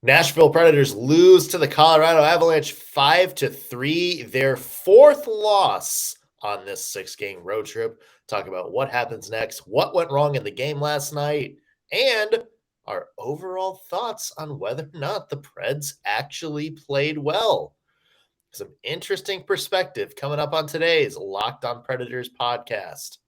Nashville Predators lose to the Colorado Avalanche 5-3, their fourth loss on this 6-game road trip. Talk about what happens next, what went wrong in the game last night, and our overall thoughts on whether or not the Preds actually played well. Some interesting perspective coming up on today's Locked on Predators podcast.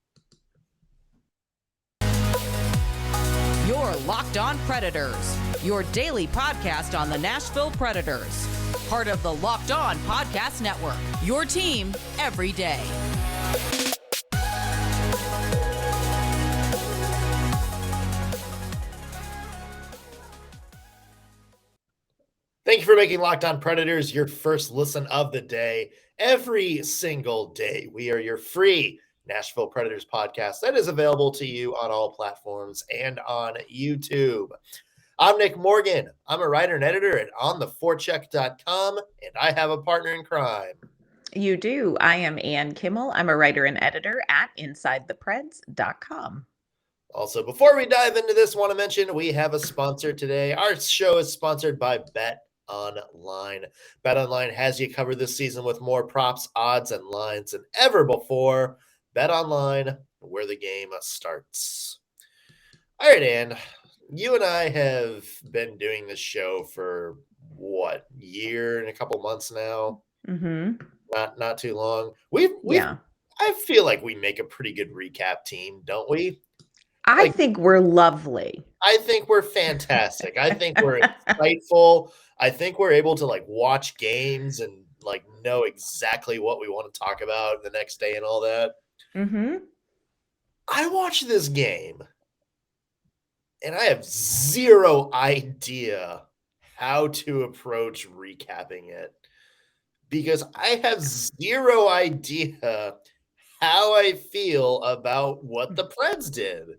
You're Locked on Predators, your daily podcast on the Nashville Predators. Part of the Locked on Podcast Network, your team every day. Thank you for making Locked on Predators your first listen of the day. Every single day, we are your free Nashville Predators podcast that is available to you on all platforms and on YouTube. I'm Nick Morgan. I'm a writer and editor at ontheforecheck.com, and I have a partner in crime. You do. I am Ann Kimmel. I'm a writer and editor at InsideThePreds.com. Also, before we dive into this, I want to mention we have a sponsor today. Our show is sponsored by BetOnline. BetOnline has you covered this season with more props, odds, and lines than ever before. BetOnline, where the game starts. All right, Ann, you and I have been doing this show for year and a couple months now? Mm-hmm. Not too long. Yeah. I feel like we make a pretty good recap team, don't we? I think we're lovely. I think we're fantastic. I think we're insightful. I think we're able to watch games and know exactly what we want to talk about the next day and all that. Mm-hmm. I watched this game and I have zero idea how to approach recapping it because I have zero idea how I feel about what the Preds did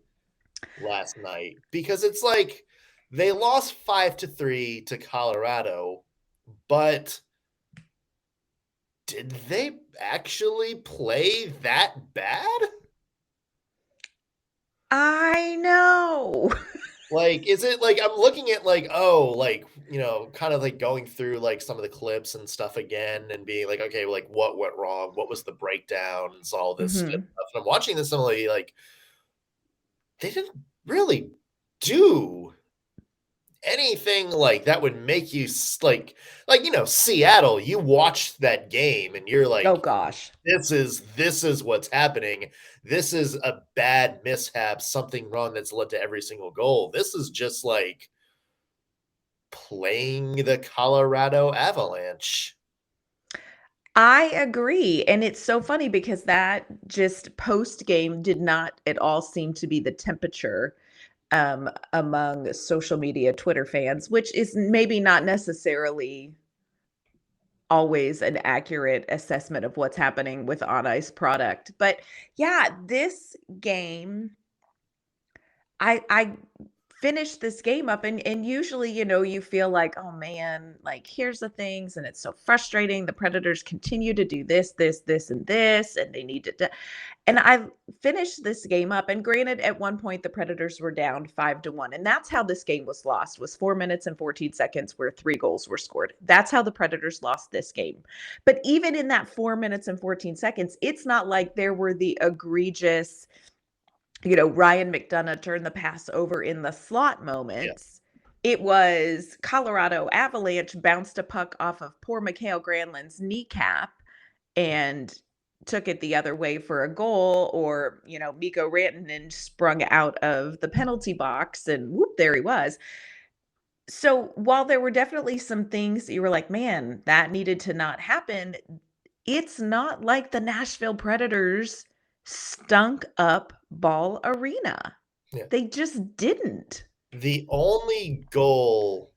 last night, because it's like they lost 5-3 to Colorado, but did they actually play that bad? I know. Is it I'm looking at kind of going through some of the clips and stuff again and being okay, what went wrong? What was the breakdowns? All this stuff. And I'm watching this and I'm they didn't really do anything that would make you Seattle. You watched that game and you're oh gosh, this is what's happening. This is a bad mishap, something wrong that's led to every single goal. This is just playing the Colorado Avalanche. I agree. And it's so funny because that just post game did not at all seem to be the temperature among social media Twitter fans, which is maybe not necessarily always an accurate assessment of what's happening with on ice product. But yeah, this game, I finished this game up and usually, you feel like, oh man, here's the things. And it's so frustrating. The Predators continue to do this, and this, and they need to, and I finished this game up. And granted, at one point the Predators were down 5-1. And that's how this game was lost, was 4 minutes and 14 seconds where 3 goals were scored. That's how the Predators lost this game. But even in that 4 minutes and 14 seconds, it's not like there were the egregious, Ryan McDonough turned the pass over in the slot moments. Yeah. It was Colorado Avalanche bounced a puck off of poor Mikael Granlund's kneecap and took it the other way for a goal, or, Mikko Rantanen sprung out of the penalty box and whoop, there he was. So while there were definitely some things that you were like, man, that needed to not happen, it's not like the Nashville Predators stunk up Ball Arena. Yeah. They just didn't. The only goal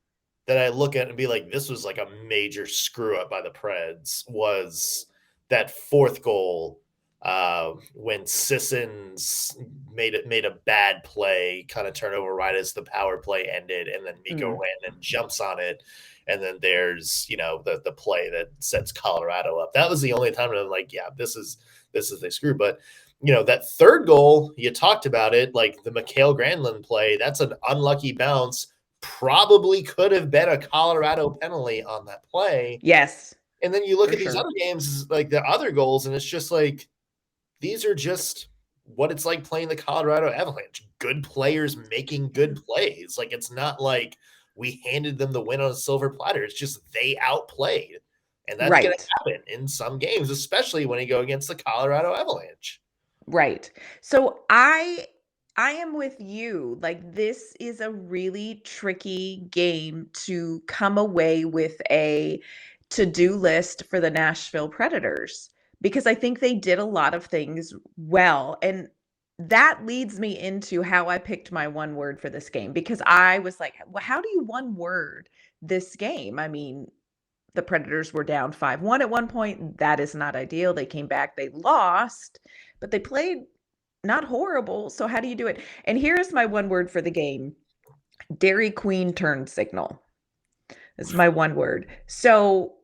that I look at and be like, this was a major screw up by the Preds was that fourth goal when Sissons made a bad play, kind of turnover right as the power play ended, and then Mikko Rantanen jumps on it. And then there's, the play that sets Colorado up. That was the only time that I'm like, yeah, this is the screw. But, that third goal, you talked about it, the Mikael Granlund play, that's an unlucky bounce probably could have been a Colorado penalty on that play. Yes. And then you look For at these sure. other games, like the other goals, and it's just like, these are just what it's like playing the Colorado Avalanche. Good players making good plays. Like, it's not like we handed them the win on a silver platter. It's just they outplayed. And that's going to Right. happen in some games, especially when you go against the Colorado Avalanche. Right. So I am with you. Like, this is a really tricky game to come away with a to-do list for the Nashville Predators, because I think they did a lot of things well. And that leads me into how I picked my one word for this game, because I was like, well, how do you one word this game? I mean, the Predators were down 5-1 at one point. That is not ideal. They came back, they lost, but they played not horrible. So how do you do it? And here is my one word for the game: Dairy Queen turn signal. This is my one word. So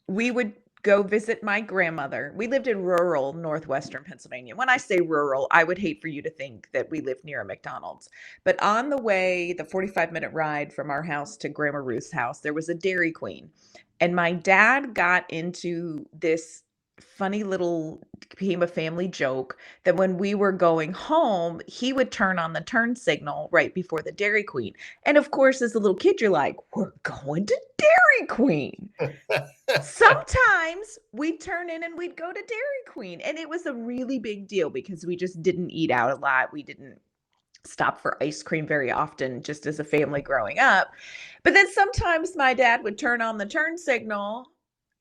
we would go visit my grandmother. We lived in rural northwestern Pennsylvania. When I say rural, I would hate for you to think that we live near a McDonald's. But on the way, the 45-minute ride from our house to Grandma Ruth's house, there was a Dairy Queen. And my dad got into this funny little, became a family joke, that when we were going home, he would turn on the turn signal right before the Dairy Queen. And of course, as a little kid, you're like, we're going to Dairy Queen. Sometimes we'd turn in and we'd go to Dairy Queen. And it was a really big deal because we just didn't eat out a lot. We didn't stop for ice cream very often, just as a family growing up. But then sometimes my dad would turn on the turn signal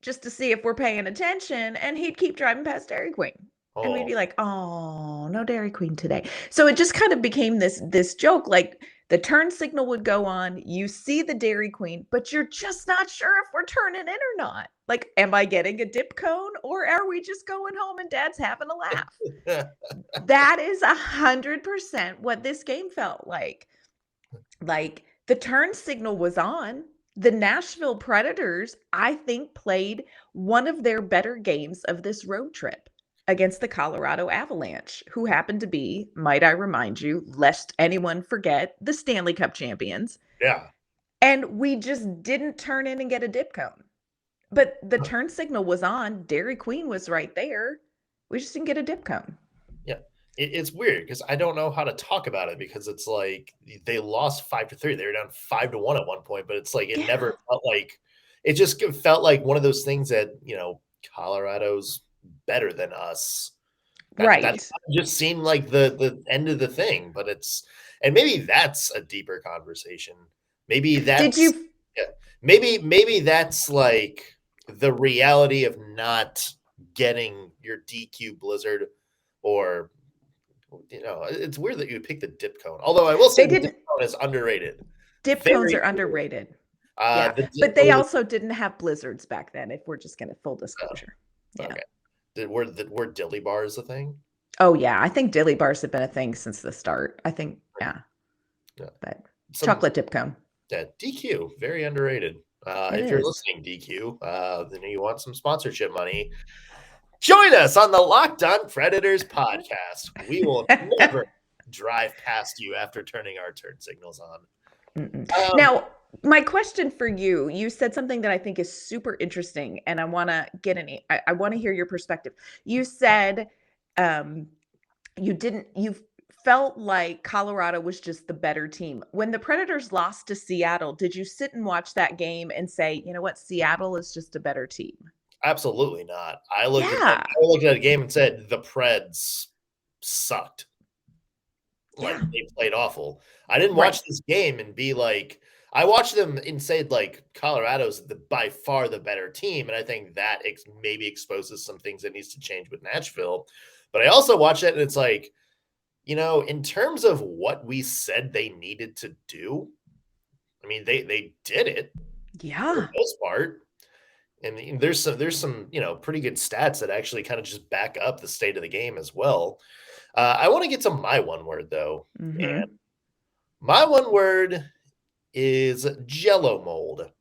just to see if we're paying attention, and he'd keep driving past Dairy Queen. And we'd Oh, be like, oh, no Dairy Queen today. So it just kind of became this joke. Like, the turn signal would go on, you see the Dairy Queen, but you're just not sure if we're turning in or not. Like, am I getting a dip cone, or are we just going home and dad's having a laugh? That is 100% what this game felt like. Like, the turn signal was on. The Nashville Predators, I think, played one of their better games of this road trip against the Colorado Avalanche, who happened to be, might I remind you, lest anyone forget, the Stanley Cup champions. yeah. And we just didn't turn in and get a dip cone. But the turn signal was on. Dairy Queen was right there. We just didn't get a dip cone. Yeah. It's weird because I don't know how to talk about it, because it's like they lost 5-3. They were down 5-1 at one point, but it's like it Yeah. never felt like it. Just felt like one of those things that, Colorado's better than us. That Right. just seemed like the end of the thing, but and maybe that's a deeper conversation. Maybe Did that's you yeah, maybe that's like the reality of not getting your DQ blizzard, or it's weird that you pick the dip cone. Although I will say they the dip didn't cone is underrated. dip cones Very are underrated. underrated. Yeah. The But dip they cone. also didn't have blizzards back then, if we're just gonna full Oh, disclosure. Yeah. okay. Were dilly bars a thing? Oh yeah. I think dilly bars have been a thing since the start. I think, yeah. Yeah. But Some chocolate dip cone. Yeah, DQ, very underrated. It If you're is. listening, DQ, then you want some sponsorship money, join us on the Locked On Predators podcast. We will never drive past you after turning our turn signals on. Now, my question for you, you said something that I think is super interesting, and I want to get I want to hear your perspective. You said um, you felt like Colorado was just the better team. When the Predators lost to Seattle, did you sit and watch that game and say, you know what, Seattle is just a better team? Absolutely not. I looked at Yeah. the game and said the Preds sucked. Yeah. Like, they played awful. I didn't Right. watch this game and be like, I watched them and say like Colorado's by far the better team, and I think that maybe exposes some things that needs to change with Nashville. But I also watch it and it's like, in terms of what we said they needed to do, I mean, they did it for the Yeah. most part. And there's some pretty good stats that actually kind of just back up the state of the game as well. I want to get to my one word though, and Mm-hmm. my one word is Jello mold,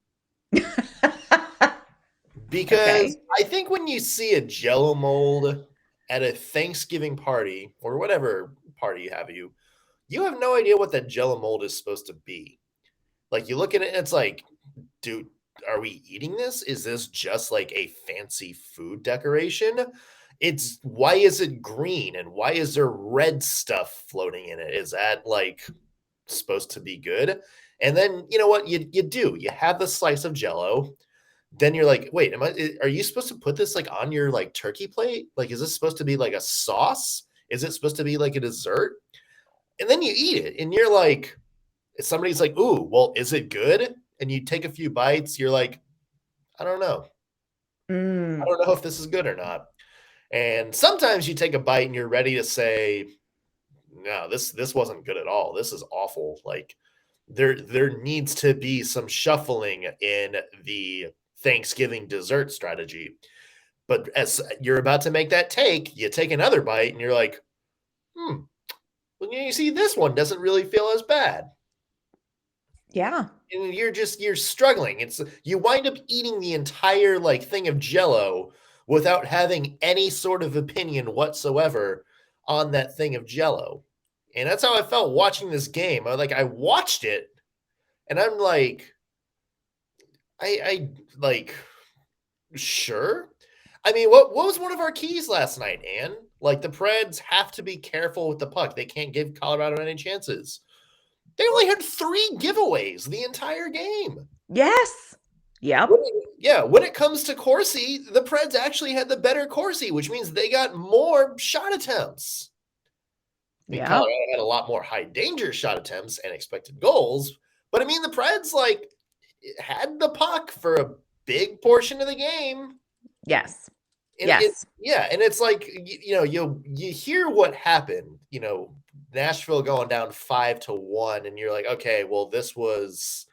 because Okay. I think when you see a Jello mold at a Thanksgiving party or whatever party you have no idea what that Jello mold is supposed to be. Like, you look at it, and it's like, dude, are we eating this? Is this just like a fancy food decoration? It's why is it green and why is there red stuff floating in it? Is that like supposed to be good? And then you know what you have the slice of Jello. Then you're like, wait, are you supposed to put this like on your like turkey plate? Like, is this supposed to be like a sauce? Is it supposed to be like a dessert? And then you eat it, and you're like, somebody's like, ooh, well, is it good? And you take a few bites, you're like, I don't know. I Mm. don't know if this is good or not. And sometimes you take a bite and you're ready to say, no, this wasn't good at all. This is awful. Like there needs to be some shuffling in the Thanksgiving dessert strategy. But as you're about to make that take, you take another bite and you're like, well, you see, this one doesn't really feel as bad. Yeah. And you're struggling. It's you wind up eating the entire like thing of Jello without having any sort of opinion whatsoever on that thing of Jello. And that's how I felt watching this game. I watched it and I'm like, I like, sure. I mean, what was one of our keys last night, Ann? Like the Preds have to be careful with the puck. They can't give Colorado any chances. They only had 3 giveaways the entire game. Yes. Yep. When it comes to Corsi, the Preds actually had the better Corsi, which means they got more shot attempts. I mean, Yep. Colorado had a lot more high danger shot attempts and expected goals, but I mean, the Preds like had the puck for a big portion of the game. Yes. And Yes. and it's like you hear what happened. Nashville going down 5-1, and you're like, okay, well, this was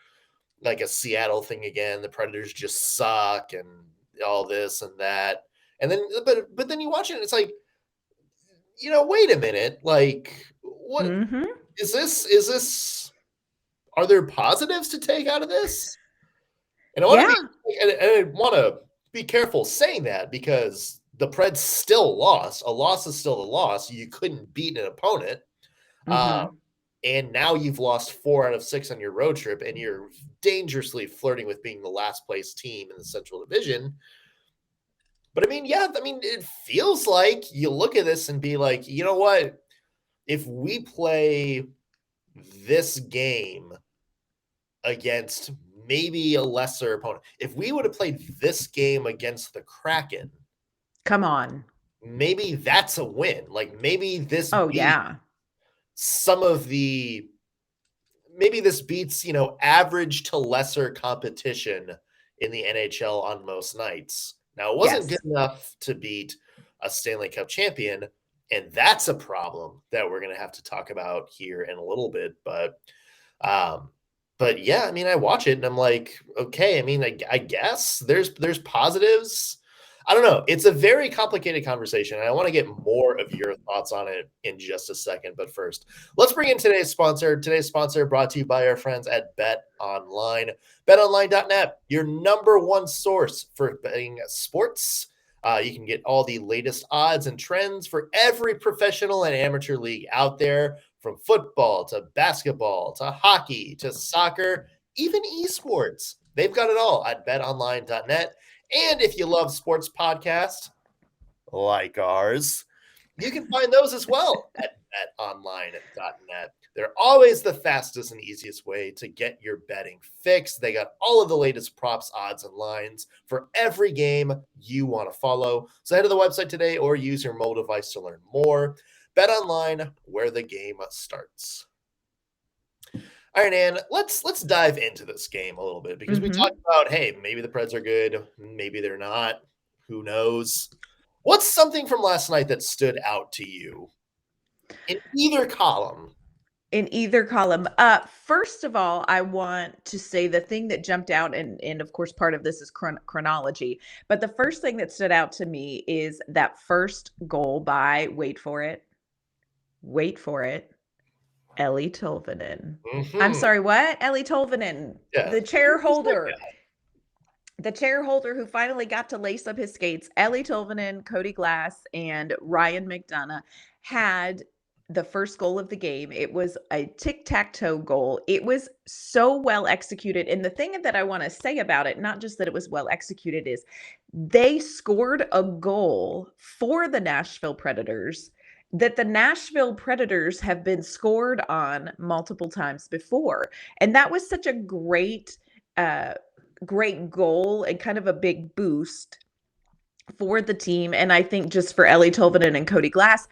like a Seattle thing again. The Predators just suck and all this and that. And then, but then you watch it and it's like, wait a minute. Like, what Mm-hmm. is this? Is this, are there positives to take out of this? And I want to be, and I want to be careful saying that because the Preds still lost. A loss is still a loss. You couldn't beat an opponent. Mm-hmm. And now you've lost 4 out of 6 on your road trip, and you're dangerously flirting with being the last place team in the Central Division. But I mean, it feels like you look at this and be like, you know what? If we play this game against maybe a lesser opponent, if we would have played this game against the Kraken, Come on. maybe that's a win. Like maybe this Oh, beats yeah. some of the maybe this beats, average to lesser competition in the NHL on most nights. Now, it wasn't Yes. good enough to beat a Stanley Cup champion, and that's a problem that we're going to have to talk about here in a little bit. But yeah, I mean, I watch it and I'm like, okay, I mean, I guess there's positives. I don't know. It's a very complicated conversation, and I want to get more of your thoughts on it in just a second. But first, let's bring in today's sponsor. Today's sponsor brought to you by our friends at Bet Online. BetOnline.net, your number one source for betting sports. You can get all the latest odds and trends for every professional and amateur league out there, from football to basketball to hockey to soccer, even esports. They've got it all at betonline.net. And if you love sports podcasts like ours, you can find those as well at betonline.net. They're always the fastest and easiest way to get your betting fixed. They got all of the latest props, odds, and lines for every game you want to follow. So head to the website today or use your mobile device to learn more. Bet online, where the game starts. All right, Ann, let's dive into this game a little bit because we talked about, hey, maybe the Preds are good, maybe they're not. Who knows? What's something from last night that stood out to you in either column? In either column. First of all, I want to say the thing that jumped out, and of course, part of this is chronology. But the first thing that stood out to me is that first goal by, wait for it, Eeli Tolvanen. I'm sorry, what? Eeli Tolvanen, Yeah. the chair holder. The chair holder who finally got to lace up his skates. Eeli Tolvanen, Cody Glass, and Ryan McDonough had the first goal of the game. It was a tic-tac-toe goal. It was so well executed. And the thing that I want to say about it, not just that it was well executed, is they scored a goal for the Nashville Predators that the Nashville Predators have been scored on multiple times before. And that was such a great goal and kind of a big boost for the team. And I think just for Eeli Tolvanen and Cody Glass.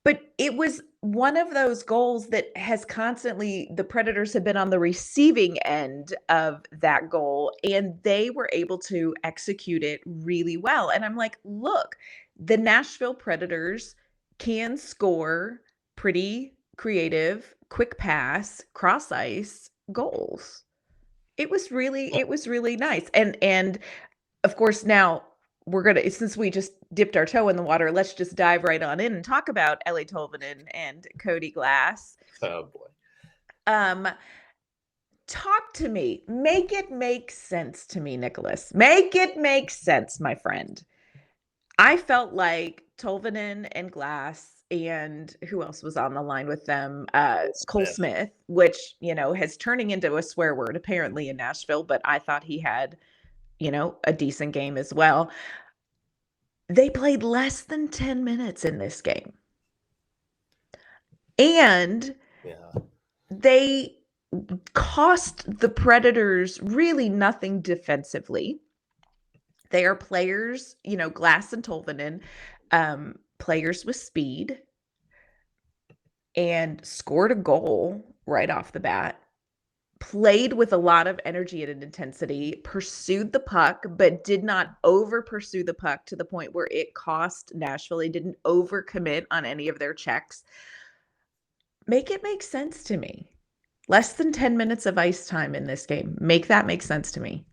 But it was one of those goals that has constantly, the Predators have been on the receiving end of that goal, and they were able to execute it really well. And I'm like, look, the Nashville Predators can score pretty creative, quick pass, cross ice goals. It was really nice. And of course, now we're gonna, since we just dipped our toe in the water, let's just dive right on in and talk about Eeli Tolvanen and Cody Glass. Oh boy. Talk to me. Make it make sense to me, Nicholas. Make it make sense, my friend. I felt like Tolvanen and Glass, and who else was on the line with them? Cole Smith, which, has turning into a swear word apparently in Nashville, but I thought he had, a decent game as well. They played less than 10 minutes in this game. And they cost the Predators really nothing defensively. They are players, Glass and Tolvanen, players with speed, and scored a goal right off the bat. Played with a lot of energy and intensity, pursued the puck, but did not over pursue the puck to the point where it cost Nashville. They didn't overcommit on any of their checks. Make it make sense to me. Less than 10 minutes of ice time in this game. Make that make sense to me.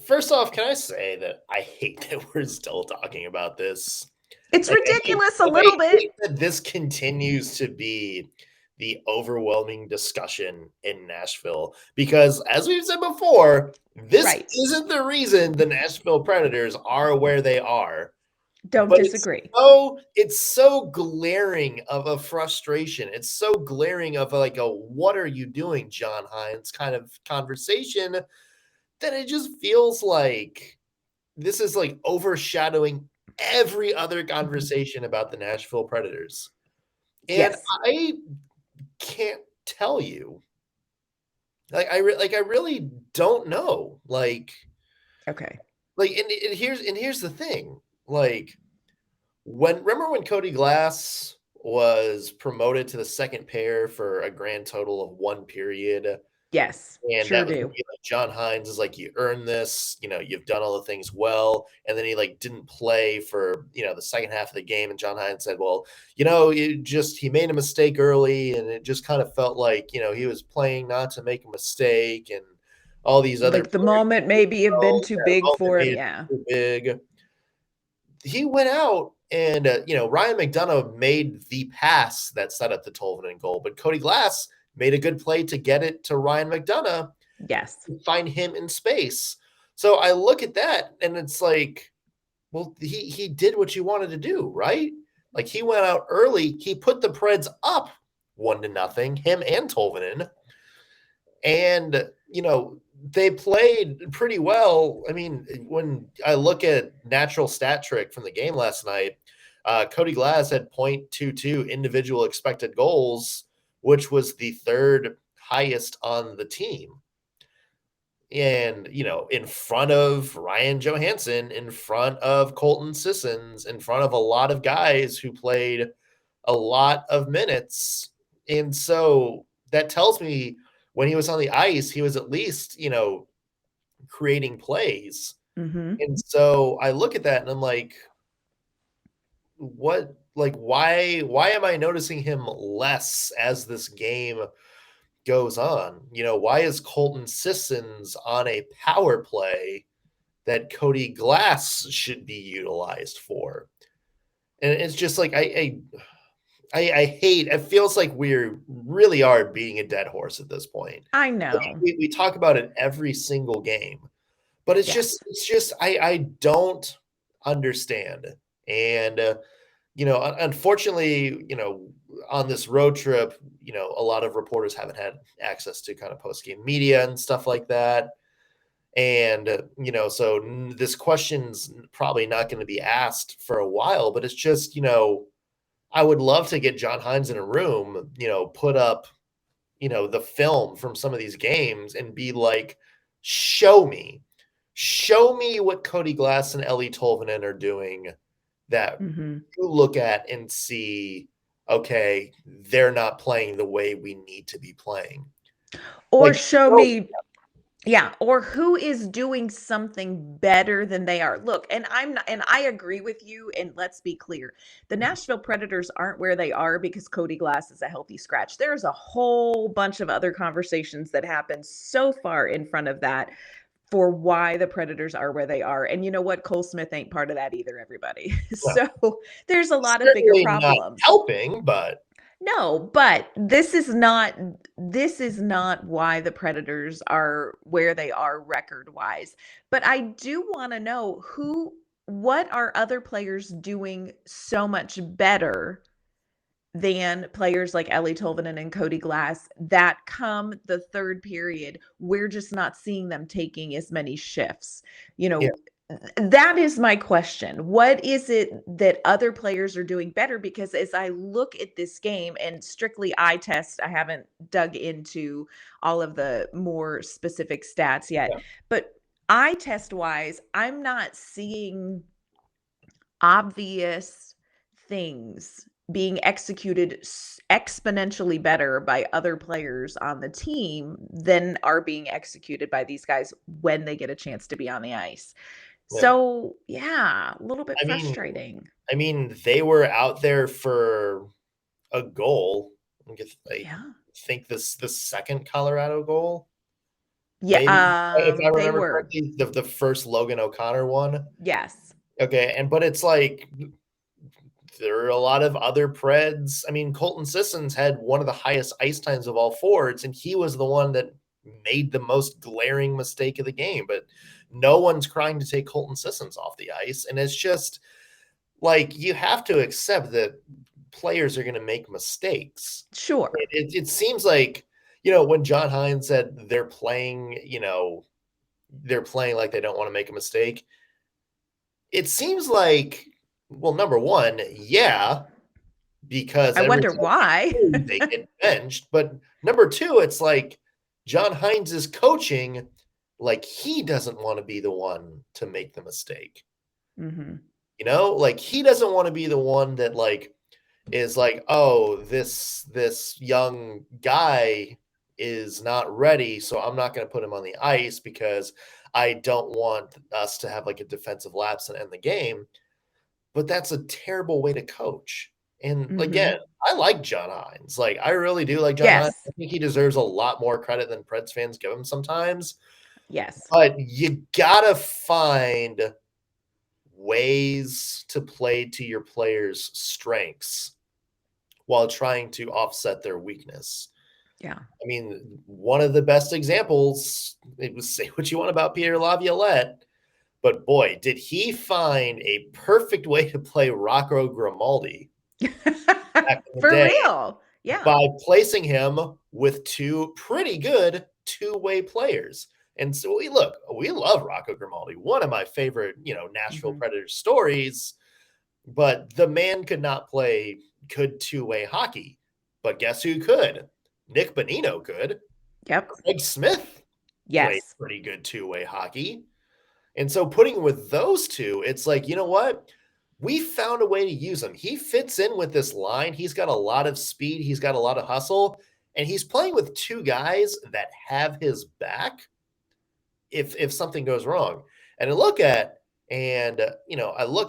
First off, can I say that I hate that we're still talking about this? It's ridiculous a little bit. That this continues to be the overwhelming discussion in Nashville, because as we've said before, this isn't the reason the Nashville Predators are where they are. Don't disagree. It's so glaring of a frustration. It's so glaring of like a what are you doing, John Hines kind of conversation, that it just feels like this is like overshadowing every other conversation about the Nashville Predators. And I can't tell you. I really don't know. Okay. And here's the thing. Remember when Cody Glass was promoted to the second pair for a grand total of 1 period? Yes, and sure that do. Like John Hines is like, you earned this, you've done all the things well. And then he didn't play for, the second half of the game. And John Hines said, well, he made a mistake early, and it just kind of felt like, he was playing not to make a mistake, and all these other the moment maybe have been too big for him. Yeah. Too big. He went out and, Ryan McDonough made the pass that set up the Tolvanen goal, but Cody Glass made a good play to get it to Ryan McDonough. Yes. To find him in space. So I look at that and it's like, well, he did what you wanted to do, right? Like, he went out early. He put the Preds up 1-0, him and Tolvanen. And, they played pretty well. I mean, when I look at natural stat trick from the game last night, Cody Glass had 0.22 individual expected goals, which was the third highest on the team. And, in front of Ryan Johansson, in front of Colton Sissons, in front of a lot of guys who played a lot of minutes. And so that tells me when he was on the ice, he was at least, creating plays. Mm-hmm. And so I look at that and I'm like, why am I noticing him less as this game goes on? Why is Colton Sissons on a power play that Cody Glass should be utilized for? And it's just like, I hate, it feels like we really are beating a dead horse at this point. I know. We talk about it every single game, but it's just, I don't understand. And unfortunately, on this road trip, a lot of reporters haven't had access to kind of post-game media and stuff like that. And, so this question's probably not going to be asked for a while, but it's just, I would love to get John Hines in a room, put up, the film from some of these games and be like, show me what Cody Glass and Eeli Tolvanen are doing that Mm-hmm. you look at and see, okay, they're not playing the way we need to be playing. Or Like, show me, yeah, or who is doing something better than they are. Look, and I agree with you. And let's be clear, the Nashville Predators aren't where they are because Cody Glass is a healthy scratch. There's a whole bunch of other conversations that happen so far in front of that for why the Predators are where they are. And you know what? Cole Smith ain't part of that either, everybody. no, So there's a lot of bigger certainly not problems. helping, but No, but this is not why the Predators are where they are record-wise. But I do wanna know what are other players doing so much better than players like Eeli Tolvanen and Cody Glass that come the third period, we're just not seeing them taking as many shifts. You yeah. know, that is my question. What is it that other players are doing better? Because as I look at this game and strictly eye test, I haven't dug into all of the more specific stats yet, Yeah. but eye test wise, I'm not seeing obvious things being executed exponentially better by other players on the team than are being executed by these guys when they get a chance to be on the ice. Yeah. So, yeah, a little bit I mean, frustrating. they were out there for a goal. I Yeah. think the second Colorado goal, maybe, if Yeah, I they remember were. correctly, the first Logan O'Connor one. Yes. Okay, but it's like there are a lot of other Preds. I mean, Colton Sissons had one of the highest ice times of all forwards, and he was the one that made the most glaring mistake of the game. But no one's crying to take Colton Sissons off the ice, and it's just like you have to accept that players are going to make mistakes. Sure. It seems like when John Hines said they're playing like they don't want to make a mistake. It seems like, well, number one, yeah, because I every wonder time why. they get benched. But number two, it's like John Hines is coaching like he doesn't want to be the one to make the mistake. Mhm. Like he doesn't want to be the one that is like, oh, this young guy is not ready, so I'm not going to put him on the ice because I don't want us to have like a defensive lapse and end the game. But that's a terrible way to coach. And again, Mhm. I like John Hines. Like, I really do like John Hines. Yes. I think he deserves a lot more credit than Preds fans give him sometimes. Yes. But you gotta find ways to play to your players' strengths while trying to offset their weakness. Yeah. I mean, one of the best examples, it was say what you want about Pierre Laviolette, but boy, did he find a perfect way to play Rocco Grimaldi back in the For day real. Yeah. by placing him with two pretty good two-way players. And so we love Rocco Grimaldi, one of my favorite, Nashville Mhm. Predators stories, but the man could not play good two-way hockey. But guess who could? Nick Bonino could. Yep. Craig Smith played Yes. pretty good two-way hockey. And so putting with those two, it's like, you know what? We found a way to use him. He fits in with this line. He's got a lot of speed. He's got a lot of hustle. And he's playing with two guys that have his back if something goes wrong. And I look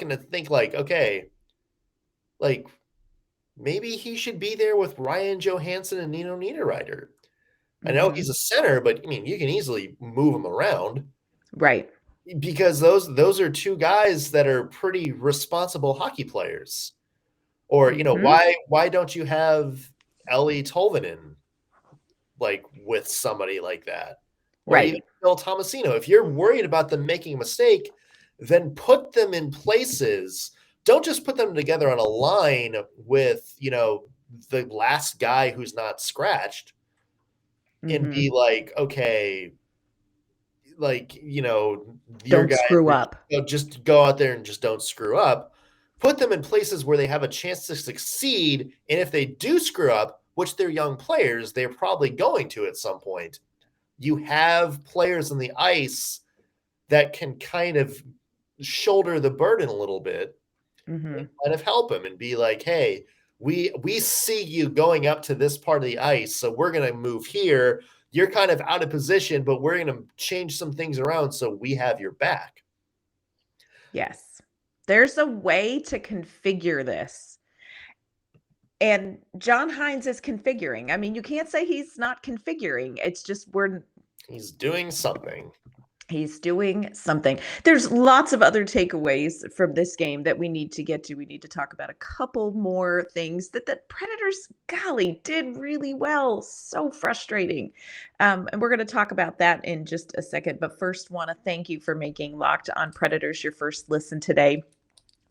and think like, okay, like maybe he should be there with Ryan Johansson and Nino Niederreiter. I know Mhm. he's a center, but I mean, you can easily move him around Right. because those are two guys that are pretty responsible hockey players. Or, Mhm. why don't you have Eeli Tolvanen like with somebody like that? Or even Right. Phil Tomasino. If you're worried about them making a mistake, then put them in places don't just put them together on a line with, the last guy who's not scratched and be like, okay, like, your Don't guy, screw up. just go out there and just don't screw up. Put them in places where they have a chance to succeed. And if they do screw up, which they're young players, they're probably going to at some point, you have players on the ice that can kind of shoulder the burden a little bit and kind of help him and be like, hey, we see you going up to this part of the ice, so we're going to move here. You're kind of out of position, but we're going to change some things around so we have your back. Yes. There's a way to configure this. And John Hines is configuring. I mean, you can't say he's not configuring. It's just he's doing something. He's doing something. There's lots of other takeaways from this game that we need to get to. We need to talk about a couple more things that the Predators, golly, did really well. So frustrating. And we're going to talk about that in just a second. But first, want to thank you for making Locked on Predators your first listen today.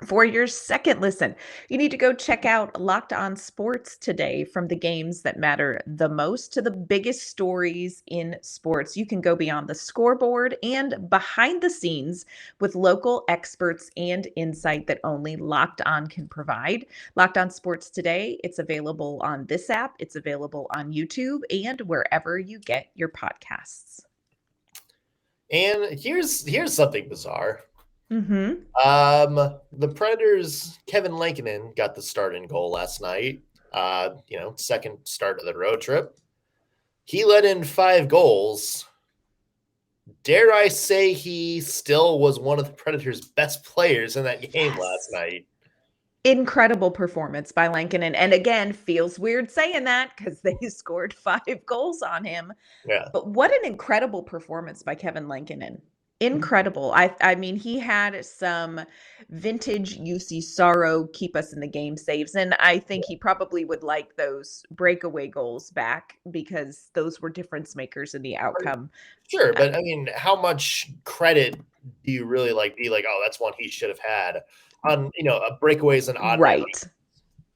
For your second listen, you need to go check out Locked On Sports today. From the games that matter the most to the biggest stories in sports. You can go beyond the scoreboard and behind the scenes with local experts and insight that only Locked On can provide. Locked On Sports today, it's available on this app, it's available on YouTube, and wherever you get your podcasts. And here's something bizarre. Mm-hmm. The Predators, Kevin Lankinen got the start in goal last night. Second start of the road trip. He let in 5 goals. Dare I say he still was one of the Predators' best players in that game last night. Incredible performance by Lankinen. And again, feels weird saying that because they scored 5 goals on him. Yeah. But what an incredible performance by Kevin Lankinen. Incredible. I mean, he had some vintage UC Sorrow keep us in the game saves. And I think he probably would like those breakaway goals back because those were difference makers in the outcome. Sure, but I mean, how much credit do you really be like, oh, that's one he should have had on, a breakaway is an odd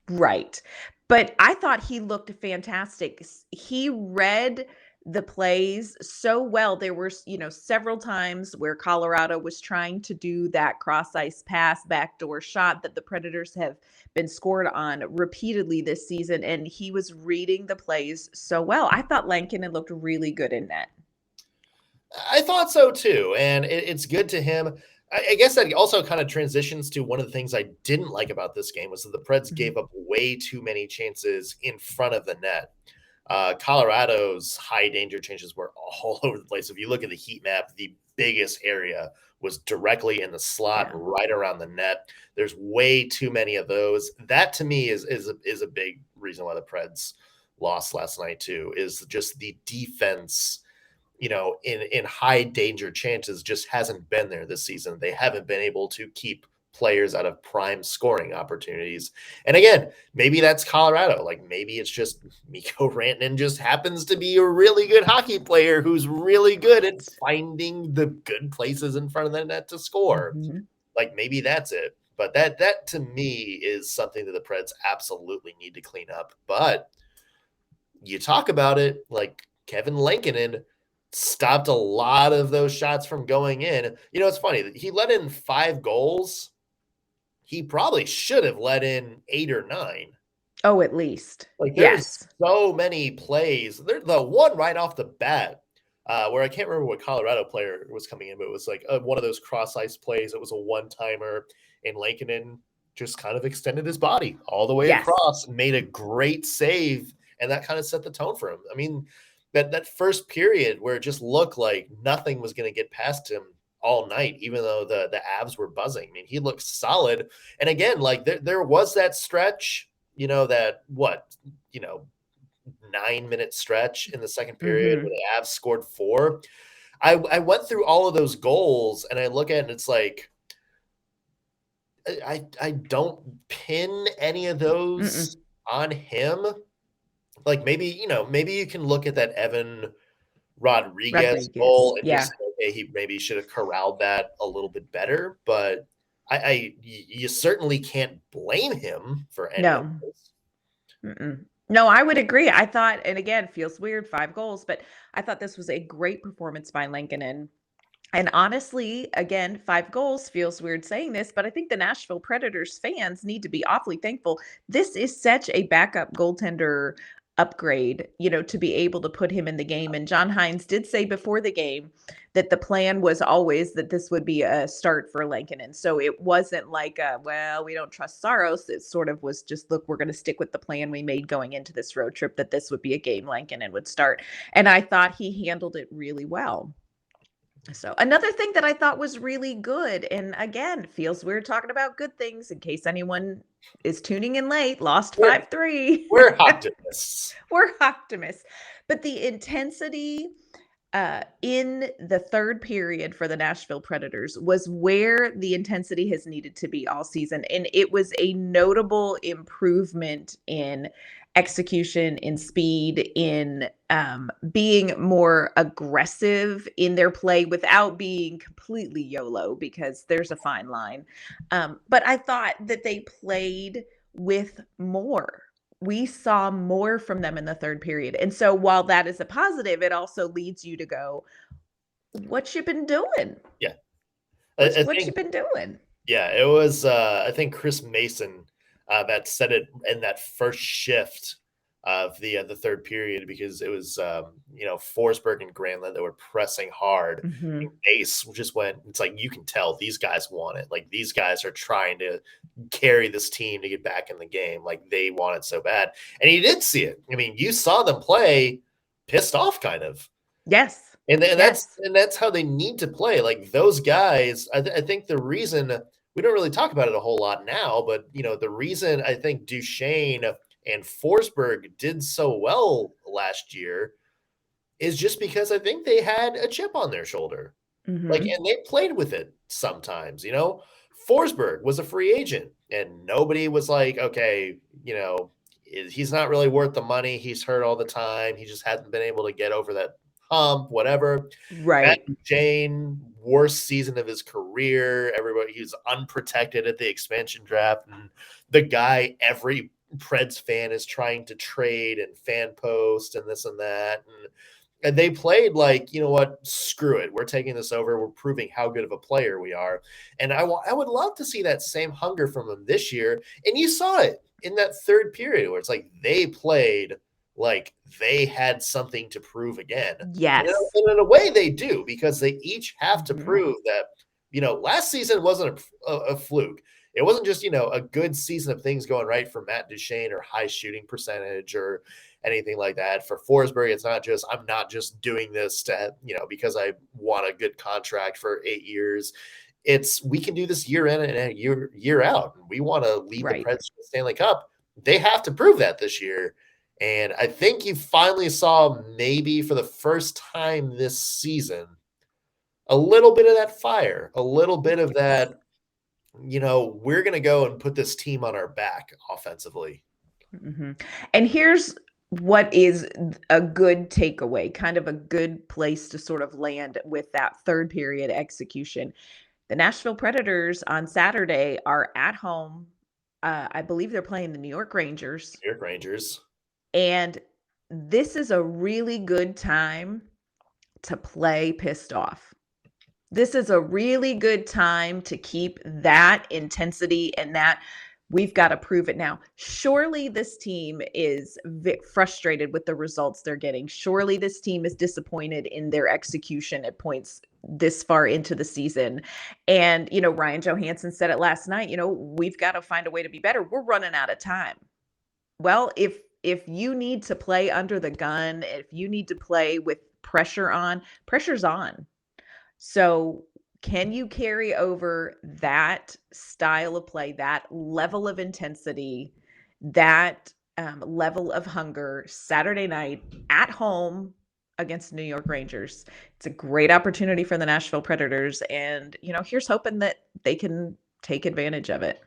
Right. But I thought he looked fantastic. He read the plays so well. There were, several times where Colorado was trying to do that cross ice pass, backdoor shot that the Predators have been scored on repeatedly this season. And he was reading the plays so well. I thought Lankinen looked really good in that. I thought so too. And it's good to him. I guess that also kind of transitions to one of the things I didn't like about this game was that the Preds gave up way too many chances in front of the net. Colorado's high danger chances were all over the place. If you look at the heat map, the biggest area was directly in the slot, right around the net. There's way too many of those. That to me is a big reason why the Preds lost last night too, is just the defense, in high danger chances just hasn't been there this season. They haven't been able to keep players out of prime scoring opportunities. And again, maybe that's Colorado. Maybe it's just Mikko Rantanen just happens to be a really good hockey player who's really good at finding the good places in front of the net to score. Maybe that's it. But that to me is something that the Preds absolutely need to clean up. But you talk about it, Kevin Lankinen stopped a lot of those shots from going in. It's funny that he let in 5 goals. He probably should have let in 8 or 9. Oh, at least. There's so many plays. There's the one right off the bat where I can't remember what Colorado player was coming in, but it was one of those cross ice plays. It was a one-timer, and Lankinen just kind of extended his body all the way across and made a great save, and that kind of set the tone for him. I mean, that first period where it just looked like nothing was going to get past him all night, even though the Avs were buzzing. I mean, he looked solid. And again, there was that stretch, 9-minute stretch in the second period where the Avs scored 4. I went through all of those goals and I look at it and it's I don't pin any of those on him. Maybe you can look at that Evan Rodriguez goal and just say, okay, he maybe should have corralled that a little bit better. But you certainly can't blame him for any of No. this. No, I would agree. I thought, and again, feels weird, 5 goals, but I thought this was a great performance by Lankinen. And honestly, again, 5 goals feels weird saying this, but I think the Nashville Predators fans need to be awfully thankful. This is such a backup goaltender upgrade, to be able to put him in the game. And John Hines did say before the game that the plan was always that this would be a start for Lankinen. So it wasn't like, well, we don't trust Saros. It sort of was just, look, we're going to stick with the plan we made going into this road trip, that this would be a game Lankinen would start. And I thought he handled it really well. So another thing that I thought was really good, and again, feels weird talking about good things in case anyone is tuning in late, lost 5-3. We're optimists. We're optimists. But the intensity in the third period for the Nashville Predators was where the intensity has needed to be all season. And it was a notable improvement in execution, in speed, in being more aggressive in their play without being completely YOLO, because there's a fine line. But I thought that they played with more. We saw more from them in the third period. And so while that is a positive, it also leads you to go, what you been doing? Yeah. What you been doing? Yeah, it was, I think Chris Mason that said it in that first shift of the third period, because it was, Forsberg and Granlund that were pressing hard. Mm-hmm. Ace just went, it's like, you can tell these guys want it. Like, these guys are trying to carry this team to get back in the game. Like, they want it so bad. And you did see it. I mean, you saw them play pissed off, kind of. Yes. And yes. that's how they need to play. Like, those guys, I think the reason we don't really talk about it a whole lot now, but the reason I think Duchesne and Forsberg did so well last year is just because I think they had a chip on their shoulder. Mm-hmm. Like, and they played with it sometimes. Forsberg was a free agent, and nobody was like, okay, he's not really worth the money. He's hurt all the time. He just hasn't been able to get over that hump, whatever. Right. Jane, worst season of his career. Everybody, he was unprotected at the expansion draft. And the guy every Preds fan is trying to trade and fan post and this and that. And they played like, you know what, screw it. We're taking this over. We're proving how good of a player we are. And I would love to see that same hunger from them this year. And you saw it in that third period where it's like they played like they had something to prove again. Yes. And in a way they do, because they each have to prove that, last season wasn't a fluke. It wasn't just, a good season of things going right for Matt Duchesne or high shooting percentage or anything like that. For Forsberg, it's not just, I'm not just doing this to, because I want a good contract for 8 years. It's, we can do this year in and year out. We want to lead the Preds to the Stanley Cup. They have to prove that this year. And I think you finally saw, maybe for the first time this season, a little bit of that fire, a little bit of that, we're going to go and put this team on our back offensively. Mm-hmm. And here's what is a good takeaway, kind of a good place to sort of land with that third period execution. The Nashville Predators on Saturday are at home. I believe they're playing the New York Rangers. New York Rangers. And this is a really good time to play pissed off. This is a really good time to keep that intensity and that we've got to prove it now. Surely this team is frustrated with the results they're getting. Surely this team is disappointed in their execution at points this far into the season. And, Ryan Johansson said it last night, we've got to find a way to be better. We're running out of time. Well, if you need to play under the gun, if you need to play with pressure's on. So can you carry over that style of play, that level of intensity, that level of hunger Saturday night at home against New York Rangers? It's a great opportunity for the Nashville Predators. And, here's hoping that they can take advantage of it.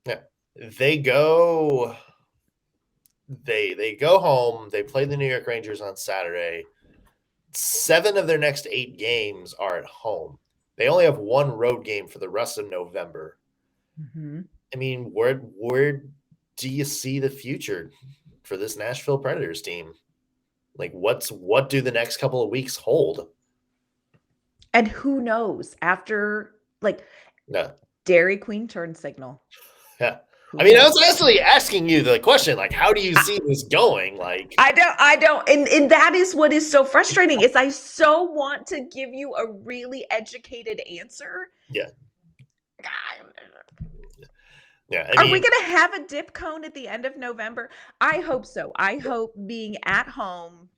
Yeah. They go home. They play the New York Rangers on Saturday. 7 of their next 8 games are at home. They only have 1 road game for the rest of November. Mhm. I mean, where do you see the future for this Nashville Predators team? Like, what do the next couple of weeks hold? And who knows after, like, Yeah. Dairy Queen turn signal. Yeah. I Who mean, I was knows? actually asking you the question, like, how do you I see this going? Like, I don't, and that is what is so frustrating is I so want to give you a really educated answer. yeah, yeah. I Are we mean, gonna have a dip cone at the end of November? I hope so. I hope being at home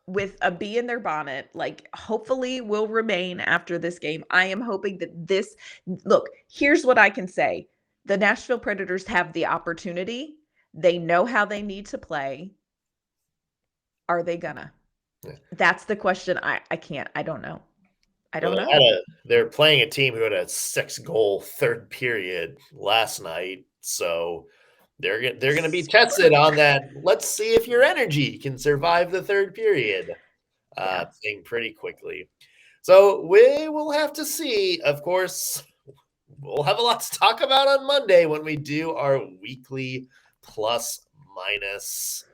with a bee in their bonnet, like, hopefully will remain after this game. I am hoping that this look, here's what I can say. The Nashville Predators have the opportunity. They know how they need to play. Are they gonna? yeah. That's the question. I can't. I don't know. I Well, don't know. they're playing a team who had a 6-goal third period last night, so they're going to be tested on that. Let's see if your energy can survive the third period Yeah. thing pretty quickly. So we will have to see. Of course, we'll have a lot to talk about on Monday when we do our weekly plus minus.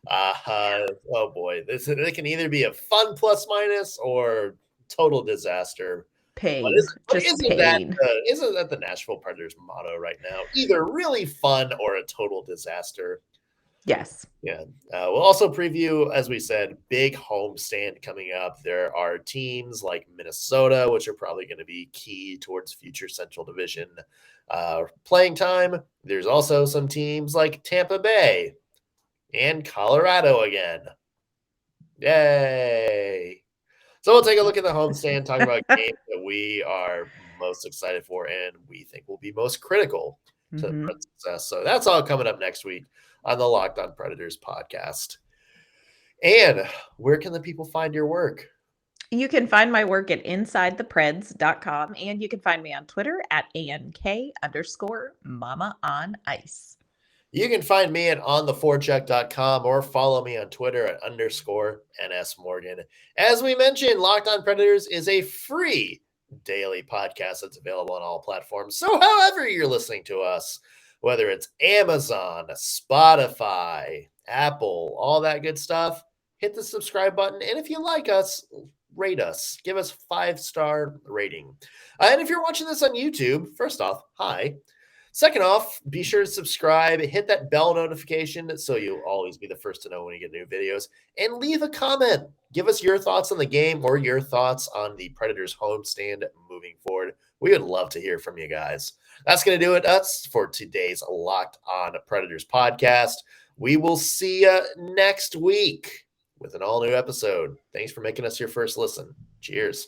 Oh boy, it can either be a fun plus minus or total disaster. Pain. But Just pain. isn't that the Nashville Predators motto right now? Either really fun or a total disaster. Yes. Yeah. We'll also preview, as we said, big homestand coming up. There are teams like Minnesota, which are probably going to be key towards future Central Division playing time. There's also some teams like Tampa Bay and Colorado again. Yay. So we'll take a look at the homestand, talk about games that we are most excited for and we think will be most critical to the Mhm. Preds' success. So that's all coming up next week on the Locked On Predators podcast. And where can the people find your work? You can find my work at InsideThePreds.com, and you can find me on Twitter at ANK_Mama on Ice. You can find me at ontheforecheck.com or follow me on Twitter at _NSMorgan. As we mentioned, Locked On Predators is a free daily podcast that's available on all platforms. So however you're listening to us, whether it's Amazon, Spotify, Apple, all that good stuff, hit the subscribe button. And if you like us, rate us. Give us 5-star rating. And if you're watching this on YouTube, first off, hi. Second off, be sure to subscribe, hit that bell notification so you'll always be the first to know when we get new videos, and leave a comment. Give us your thoughts on the game or your thoughts on the Predators homestand moving forward. We would love to hear from you guys. That's going to do it us for today's Locked On Predators podcast. We will see you next week with an all-new episode. Thanks for making us your first listen. Cheers.